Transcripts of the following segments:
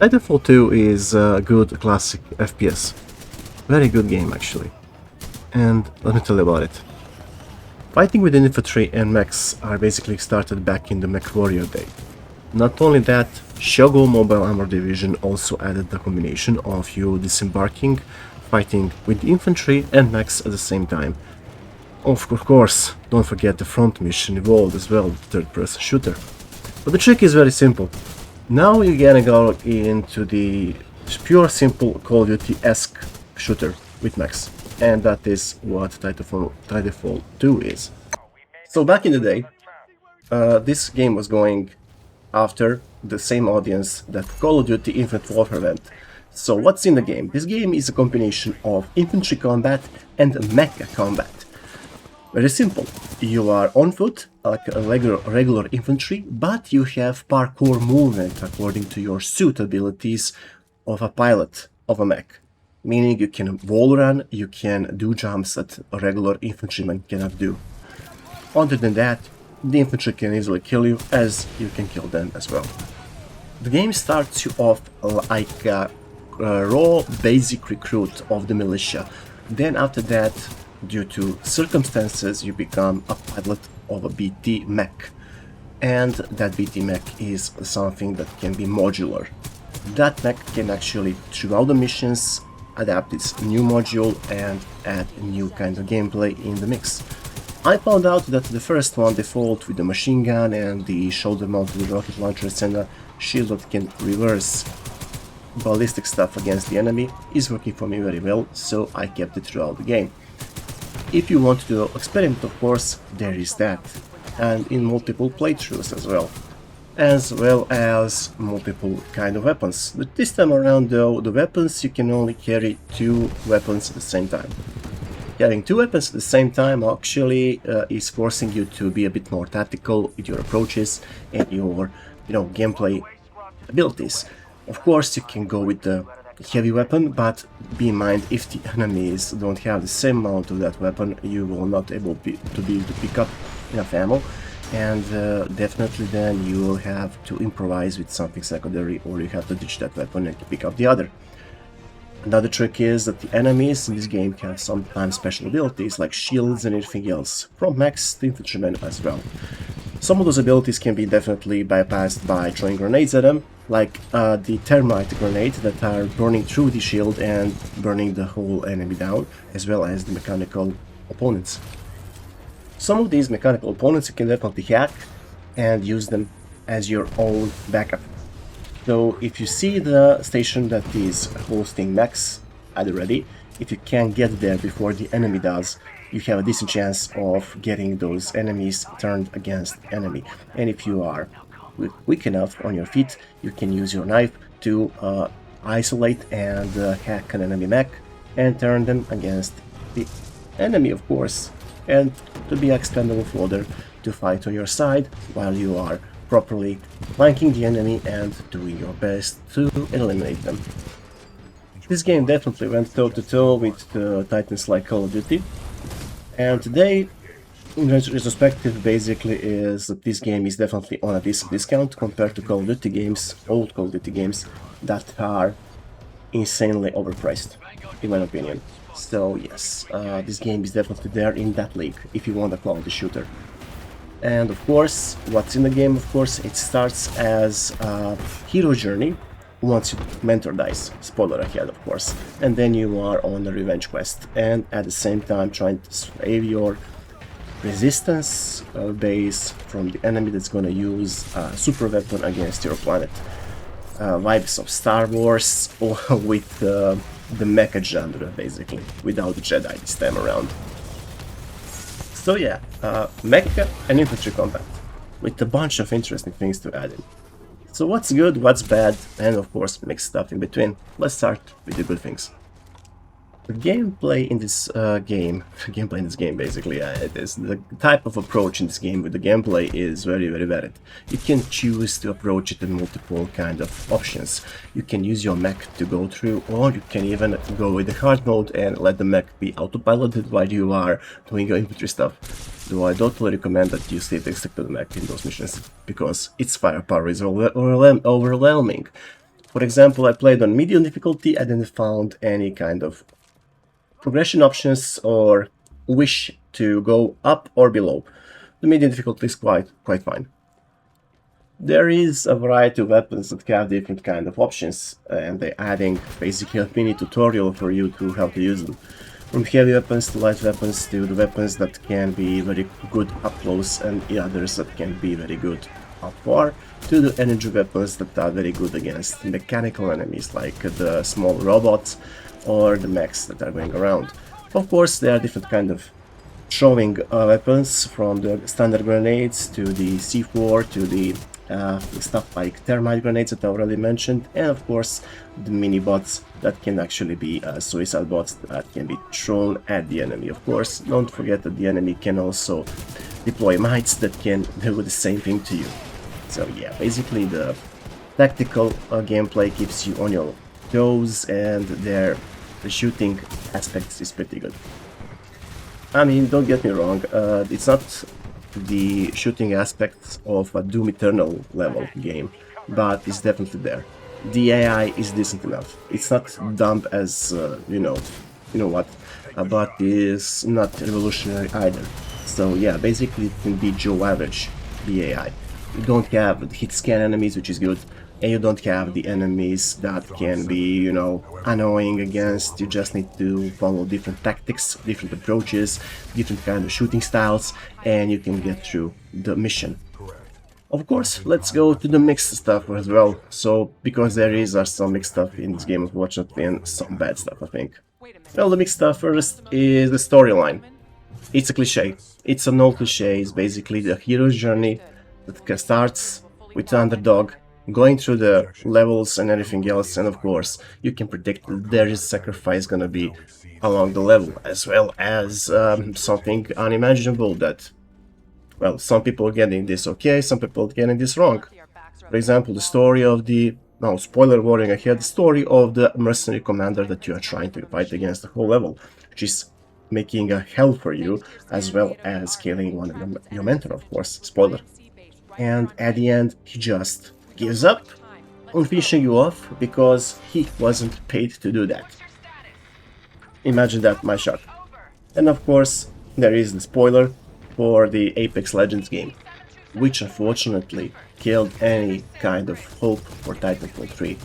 Titanfall 2 is a good classic FPS. Very good game actually. And let me tell you about it. Fighting with infantry and mechs are basically started back in the Mech Warrior day. Not only that, Shogo Mobile Armor Division also added the combination of you disembarking, fighting with infantry and mechs at the same time. Of course, don't forget the front mission involved as well, the third-person shooter. But the trick is very simple. Now you're gonna go into the pure simple Call of Duty-esque shooter with mechs. And that is what Titanfall 2 is. So back in the day, this game was going after the same audience that Call of Duty Infinite Warfare went. So what's in the game? This game is a combination of infantry combat and mecha combat. Very simple. You are on foot, like a regular infantry, but you have parkour movement according to your suit abilities of a pilot of a mech. Meaning you can wall run, you can do jumps that a regular infantryman cannot do. Other than that, the infantry can easily kill you, as you can kill them as well. The game starts you off like a raw basic recruit of the militia. Then after that, due to circumstances, you become a pilot of a BT mech. And that BT mech is something that can be modular. That mech can actually, throughout the missions, adapt its new module and add a new kind of gameplay in the mix. I found out that the first one, default with the machine gun and the shoulder mounted rocket launchers and a shield that can reverse ballistic stuff against the enemy, is working for me very well, so I kept it throughout the game. If you want to do an experiment, of course, there is that, and in multiple playthroughs as well as multiple kind of weapons. But this time around though, the weapons, you can only carry 2 weapons at the same time. Carrying 2 weapons at the same time actually is forcing you to be a bit more tactical with your approaches and your, gameplay abilities. Of course, you can go with the heavy weapon, but be in mind, if the enemies don't have the same amount of that weapon, you will not able to pick up enough ammo, and definitely then you will have to improvise with something secondary, or you have to ditch that weapon and pick up the other. Another trick is that the enemies in this game have sometimes special abilities like shields and anything else, from mechs to infantrymen as well. Some of those abilities can be definitely bypassed by throwing grenades at them, like the thermite grenade that are burning through the shield and burning the whole enemy down, as well as the mechanical opponents. Some of these mechanical opponents you can definitely hack and use them as your own backup. So if you see the station that is hosting mechs at the ready, if you can get there before the enemy does, you have a decent chance of getting those enemies turned against enemy. And if you are quick enough on your feet, you can use your knife to isolate and hack an enemy mech and turn them against the enemy, of course, and to be expendable fodder to fight on your side while you are properly flanking the enemy and doing your best to eliminate them. This game definitely went toe-to-toe with the titans like Call of Duty, and today, in retrospective, basically is that this game is definitely on a decent discount compared to Call of Duty games, old Call of Duty games, that are insanely overpriced, in my opinion. So yes, this game is definitely there in that league, if you want a quality shooter. And of course, what's in the game, of course, it starts as a hero journey once your mentor dies, spoiler ahead of course, and then you are on a revenge quest, and at the same time trying to save your resistance base from the enemy that's gonna use a super weapon against your planet. Vibes of Star Wars with the mecha genre, basically, without the Jedi this time around. So yeah, mecha and infantry combat, with a bunch of interesting things to add in. So what's good, what's bad, and of course mixed stuff in between. Let's start with the good things. The gameplay in this game basically, it is the type of approach in this game with the gameplay is very varied. You can choose to approach it in multiple kind of options. You can use your mech to go through, or you can even go with the hard mode and let the mech be autopiloted while you are doing your infantry stuff. Though I totally recommend that you stay stick to the mech in those missions, because its firepower is overwhelming. For example, I played on medium difficulty. I didn't found any kind of progression options or wish to go up or below. The medium difficulty is quite fine. There is a variety of weapons that have different kind of options, and they're adding basically a mini tutorial for you to how to use them. From heavy weapons to light weapons to the weapons that can be very good up close and the others that can be very good up far, to the energy weapons that are very good against mechanical enemies like the small robots or the mechs that are going around. Of course, there are different kind of throwing weapons, from the standard grenades to the C4 to the stuff like thermite grenades that I already mentioned, and of course the mini bots that can actually be suicide bots that can be thrown at the enemy. Of course, don't forget that the enemy can also deploy mites that can do the same thing to you. So yeah, basically the tactical gameplay keeps you on your toes, and the shooting aspects is pretty good. I mean, don't get me wrong, it's not the shooting aspects of a Doom Eternal level game, but it's definitely there. The AI is decent enough. It's not dumb as, you know what, but it's not revolutionary either. So yeah, basically it can be Joe Average, the AI. You don't have hit scan enemies, which is good, and you don't have the enemies that can be, you know, annoying against. You just need to follow different tactics, different approaches, different kind of shooting styles, and you can get through the mission. Of course, let's go to the mixed stuff as well, so, because there is some mixed stuff in this game, unfortunately, and some bad stuff, I think. Well, the mixed stuff first is the storyline. It's a cliche. It's an old cliche. It's basically the hero's journey that starts with the underdog, going through the levels and everything else, and of course you can predict that there is sacrifice gonna be along the level, as well as something unimaginable that, well, some people are getting this okay, some people are getting this wrong. For example, the story of the, no, spoiler warning ahead, the story of the mercenary commander that you are trying to fight against the whole level, which is making a hell for you, as well as killing one of your mentor, of course, spoiler. And at the end, he just gives up on finishing you off because he wasn't paid to do that. Imagine that, my shock. And of course, there is the spoiler for the Apex Legends game, which unfortunately killed any kind of hope for Titanfall 3,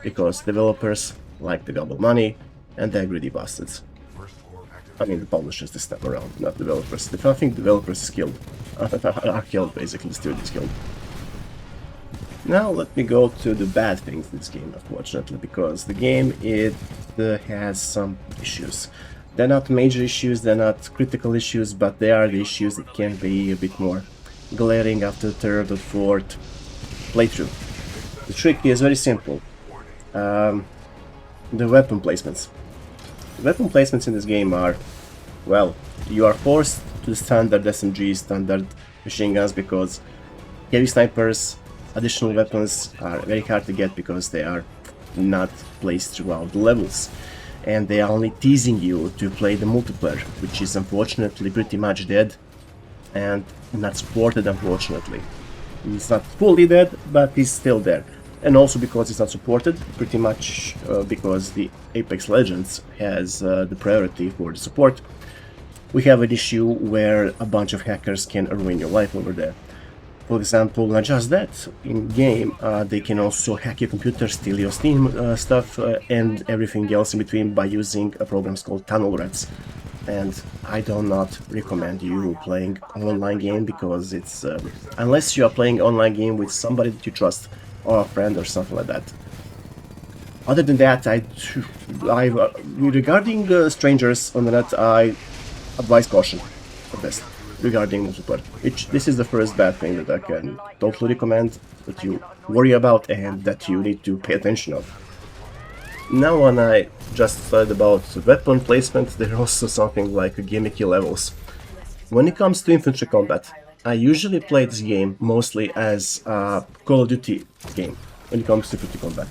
because developers like to gobble money and they're greedy bastards. I mean, the publishers this time around, not developers. I think developers is killed. Are killed, basically, the studio is killed. Now let me go to the bad things in this game, unfortunately, because the game, it has some issues. They're not major issues, they're not critical issues, but they are the issues that can be a bit more glaring after the third or fourth playthrough. The trick is very simple. The weapon placements. The weapon placements in this game are, well, you are forced to standard SMGs, standard machine guns, because heavy snipers, additional weapons are very hard to get because they are not placed throughout the levels. And they are only teasing you to play the multiplayer, which is unfortunately pretty much dead and not supported, unfortunately. It's not fully dead, but it's still there. And also because it's not supported, pretty much because the Apex Legends has the priority for the support, we have an issue where a bunch of hackers can ruin your life over there. For example, not just that, in-game they can also hack your computer, steal your Steam stuff and everything else in between by using a program called Tunnel Rats. And I do not recommend you playing an online game, because it's, unless you are playing an online game with somebody that you trust, or a friend or something like that. Other than that, regarding strangers on the net, I advise caution for this regarding multiplayer. This is the first bad thing that I can totally recommend, that you worry about and that you need to pay attention of. Now, when I just said about weapon placement, there's also something like gimmicky levels. When it comes to infantry combat, I usually play this game mostly as a Call of Duty game when it comes to infantry combat,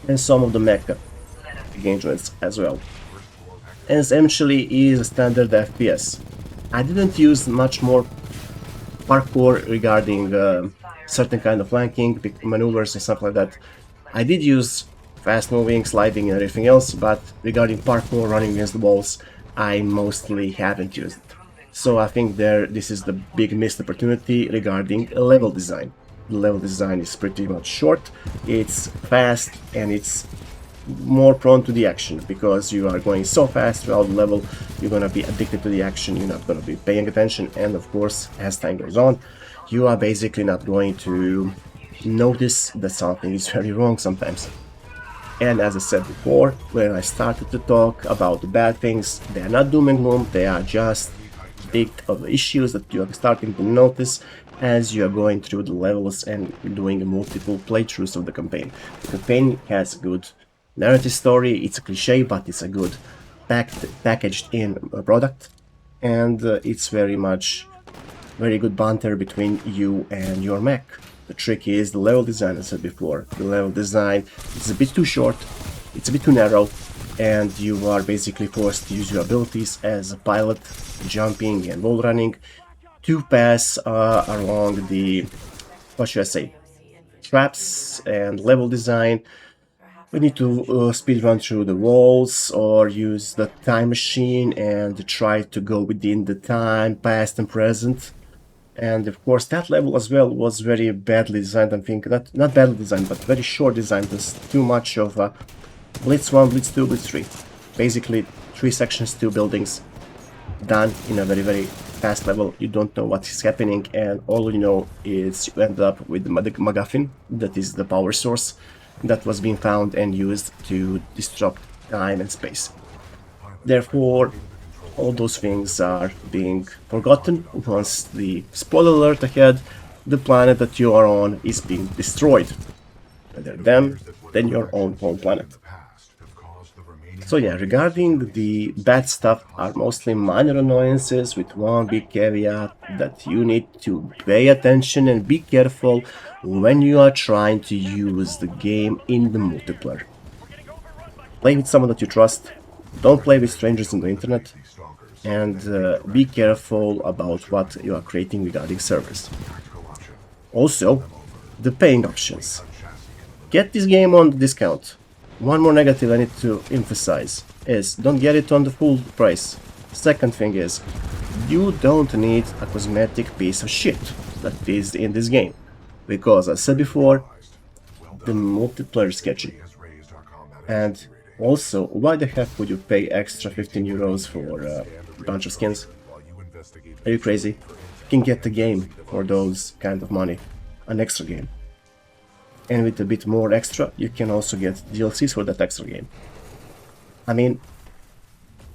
and some of the mecha engagements as well. And essentially is a standard FPS. I didn't use much more parkour regarding certain kind of flanking maneuvers and stuff like that. I did use fast moving, sliding and everything else, but regarding parkour, running against the walls, I mostly haven't used it. So I think this is the big missed opportunity regarding level design. The level design is pretty much short, it's fast, and it's more prone to the action, because you are going so fast throughout the level, you're gonna be addicted to the action, you're not gonna be paying attention, and of course, as time goes on, you are basically not going to notice that something is very wrong sometimes. And as I said before, when I started to talk about the bad things, they are not doom and gloom, they are just big of issues that you are starting to notice as you are going through the levels and doing multiple playthroughs of the campaign. The campaign has a good narrative story, it's a cliche, but it's a good packaged in product, and it's very good banter between you and your mech. The trick is the level design, as I said before. The level design is a bit too short, it's a bit too narrow, and you are basically forced to use your abilities as a pilot, jumping and wall running, to pass along the, what should I say, traps and level design. We need to speed run through the walls or use the time machine and try to go within the time, past and present. And of course that level as well was very badly designed, I think. Not badly designed, but very short designed. There's too much of Blitz 1, Blitz 2, Blitz 3. Basically 3 sections, 2 buildings, done in a very fast level. You don't know what is happening, and all you know is you end up with the MacGuffin, that is the power source that was being found and used to disrupt time and space. Therefore, all those things are being forgotten once the spoiler alert ahead, the planet that you are on is being destroyed. Rather than your own home planet. So yeah, regarding the bad stuff are mostly minor annoyances, with one big caveat that you need to pay attention and be careful when you are trying to use the game in the multiplayer. Play with someone that you trust, don't play with strangers on the internet, and be careful about what you are creating regarding servers. Also, the paying options. Get this game on discount. One more negative I need to emphasize is don't get it on the full price. Second thing is, you don't need a cosmetic piece of shit that is in this game, because as I said before, the multiplayer is sketchy. And also, why the heck would you pay extra 15 euros for a bunch of skins? Are you crazy? You can get the game for those kind of money, an extra game. And with a bit more extra, you can also get DLCs for that extra game. I mean,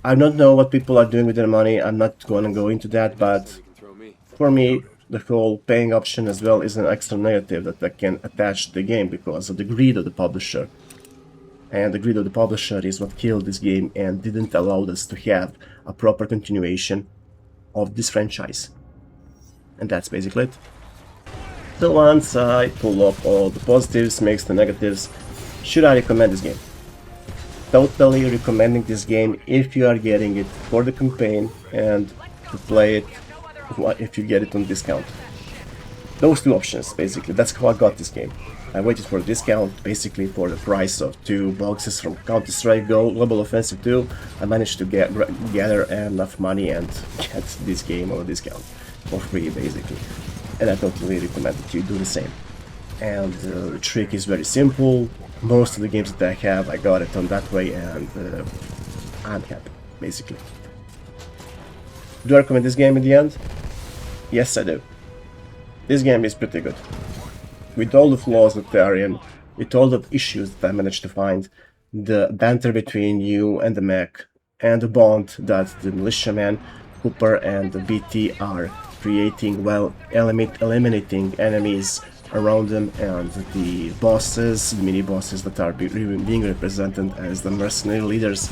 I don't know what people are doing with their money, I'm not gonna go into that, but for me, the whole paying option as well is an extra negative that I can attach to the game because of the greed of the publisher. And the greed of the publisher is what killed this game and didn't allow us to have a proper continuation of this franchise. And that's basically it. So once I pull up all the positives, mix the negatives, should I recommend this game? Totally recommending this game if you are getting it for the campaign and to play it if you get it on discount. Those two options, basically, that's how I got this game. I waited for a discount, basically for the price of 2 boxes from Counter-Strike Global Offensive 2. I managed to gather enough money and get this game on a discount for free, basically. And I totally recommend that you do the same. And the trick is very simple. Most of the games that I have, I got it on that way, and I'm happy, basically. Do I recommend this game in the end? Yes, I do. This game is pretty good. With all the flaws that they are in, with all the issues that I managed to find, the banter between you and the mech, and the bond that the militiaman, Cooper, and the BT are creating while eliminating enemies around them, and the bosses, the mini-bosses that are being represented as the mercenary leaders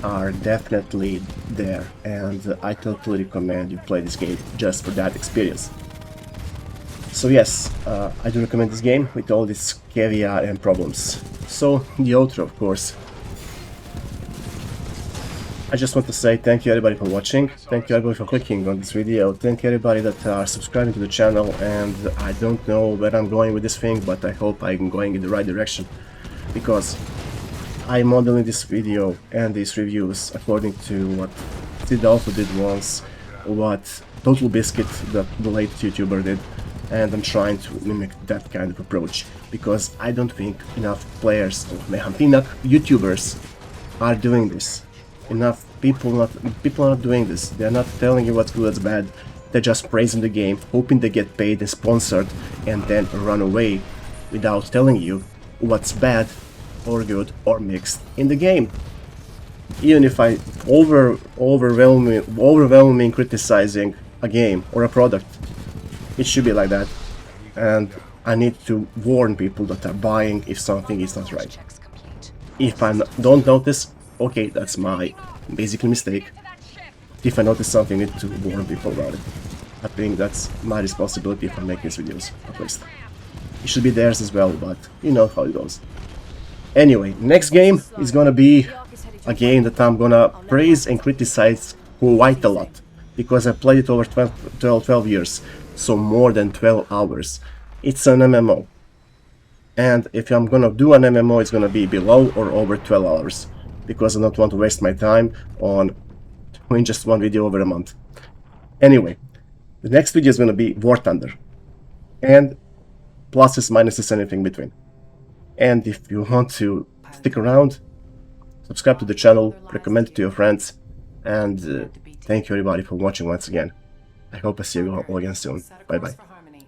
are definitely there, and I totally recommend you play this game just for that experience. So yes, I do recommend this game with all this caveat and problems. So, the outro, of course. I just want to say thank you everybody for watching, thank you everybody for clicking on this video, thank you everybody that are subscribing to the channel, and I don't know where I'm going with this thing, but I hope I'm going in the right direction. because I'm modeling this video and these reviews according to what Sid also did once, what Total Biscuit, the late YouTuber, did, and I'm trying to mimic that kind of approach, because I don't think enough players, enough YouTubers are doing this. Enough people are not doing this. They're not telling you what's good, what's bad. They're just praising the game, hoping they get paid and sponsored, and then run away without telling you what's bad or good or mixed in the game. Even if I overwhelming criticizing a game or a product, it should be like that, and I need to warn people that are buying if something is not right. If I don't notice, okay, that's my basically mistake. If I notice something, I need to warn people about it. I think that's my responsibility if I make these videos, at least. It should be theirs as well, but you know how it goes. Anyway, next game is gonna be a game that I'm gonna praise and criticize quite a lot, because I played it over 12 years, so more than 12 hours. It's an MMO. And if I'm gonna do an MMO, it's gonna be below or over 12 hours, because I don't want to waste my time on doing just one video over a month. Anyway, the next video is gonna be War Thunder, and pluses, minuses, anything between. And if you want to stick around, subscribe to the channel, recommend it to your friends, and thank you everybody for watching once again. I hope I see you all again soon. Bye bye.